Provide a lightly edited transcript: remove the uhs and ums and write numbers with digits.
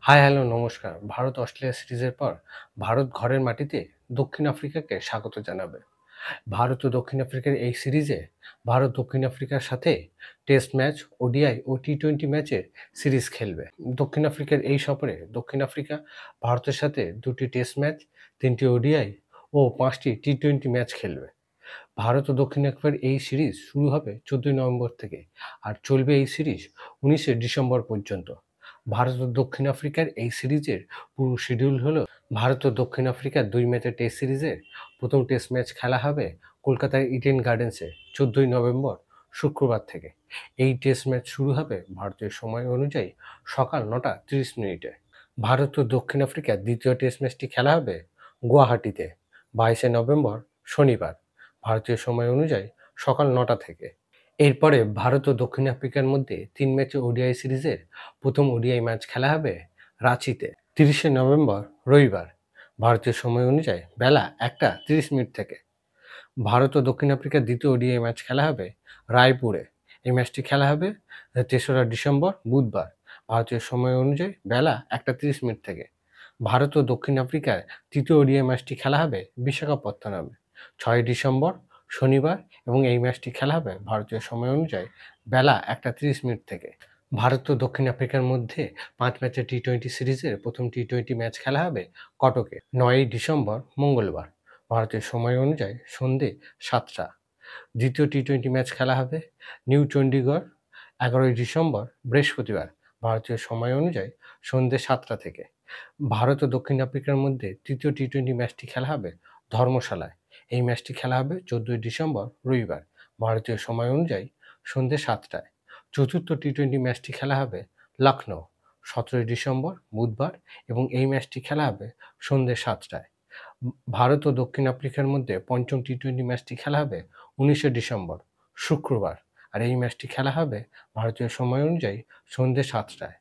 Hi hello নমস্কার। Bharat Australia সিরিজের পর ভারত ঘরের মাটিতে দক্ষিণ আফ্রিকাকে স্বাগত জানাবে। ভারত ও দক্ষিণ আফ্রিকার এই সিরিজে ভারত দক্ষিণ আফ্রিকার সাথে টেস্ট ম্যাচ, ওডিআই ও টি-20 ম্যাচের সিরিজ খেলবে। দক্ষিণ আফ্রিকার এই সফরে দক্ষিণ আফ্রিকা ভারতের সাথে 2টি টেস্ট ম্যাচ, 3টি ওডিআই ও 5টি টি-20 ম্যাচ খেলবে। ভারত ও দক্ষিণ আফ্রিকার এই সিরিজ শুরু হবে 14ই নভেম্বর থেকে আর চলবে এই সিরিজ 19শে ডিসেম্বর পর্যন্ত। ভারত ও দক্ষিণ আফ্রিকার এই সিরিজের পুরো শিডিউল হলো: ভারত ও দক্ষিণ আফ্রিকার 2 ম্যাচের টেস্ট সিরিজের প্রথম টেস্ট ম্যাচ খেলা হবে কলকাতার ইডেন গার্ডেন্সে 14ই নভেম্বর শুক্রবার থেকে। এই টেস্ট ম্যাচ শুরু হবে ভারতীয় সময় অনুযায়ী সকাল 9টা 30 মিনিটে। ভারত ও দক্ষিণ আফ্রিকার দ্বিতীয় টেস্ট ম্যাচটি খেলা হবে গুয়াহাটিতে 22শে নভেম্বর শনিবার ভারতীয় সময় অনুযায়ী সকাল 9টা থেকে। এরপরে ভারত ও দক্ষিণ আফ্রিকার মধ্যে 3 ম্যাচের ওডিআই সিরিজের প্রথম ওডিআই ম্যাচ খেলা হবে রাঁচিতে 30শে নভেম্বর রবিবার ভারতীয় সময় অনুযায়ী বেলা 1টা 30 মিনিট থেকে। ভারত ও দক্ষিণ আফ্রিকার দ্বিতীয় ওডিআই ম্যাচ খেলা হবে রায়পুরে। এই ম্যাচটি খেলা হবে 3রা ডিসেম্বর বুধবার ভারতীয় সময় অনুযায়ী বেলা 1টা 30 মিনিট থেকে। ভারত ও দক্ষিণ আফ্রিকার তৃতীয় ওডিআই ম্যাচটি খেলা হবে বিশাখাপত্তনমে 6ই ডিসেম্বর শনিবার এবং এই ম্যাচটি খেলা হবে ভারতীয় সময় অনুযায়ী বেলা 1টা 30 মিনিট থেকে। ভারত ও দক্ষিণ আফ্রিকার মধ্যে 5 ম্যাচের টি-20 সিরিজের প্রথম টি-20 ম্যাচ খেলা হবে কটকে 9ই ডিসেম্বর মঙ্গলবার ভারতীয় সময় অনুযায়ী সন্ধে 7টা। দ্বিতীয় টি-20 ম্যাচ খেলা হবে নিউ চণ্ডীগড় 11ই ডিসেম্বর বৃহস্পতিবার ভারতীয় সময় অনুযায়ী সন্ধে 7টা থেকে। ভারত ও দক্ষিণ আফ্রিকার মধ্যে তৃতীয় টি-20 ম্যাচটি খেলা হবে ধর্মশালায়। এই ম্যাচটি খেলা হবে 14ই ডিসেম্বর রবিবার ভারতীয় সময় অনুযায়ী সন্ধে 7টায়। চতুর্থ টি-20 ম্যাচটি খেলা হবে লখনৌ 17ই ডিসেম্বর বুধবার এবং এই ম্যাচটি খেলা হবে সন্ধে 7টায়। ভারত ও দক্ষিণ আফ্রিকার মধ্যে পঞ্চম টি-20 ম্যাচটি খেলা হবে 19শে ডিসেম্বর শুক্রবার আর এই ম্যাচটি খেলা হবে ভারতীয় সময় অনুযায়ী সন্ধে 7টায়।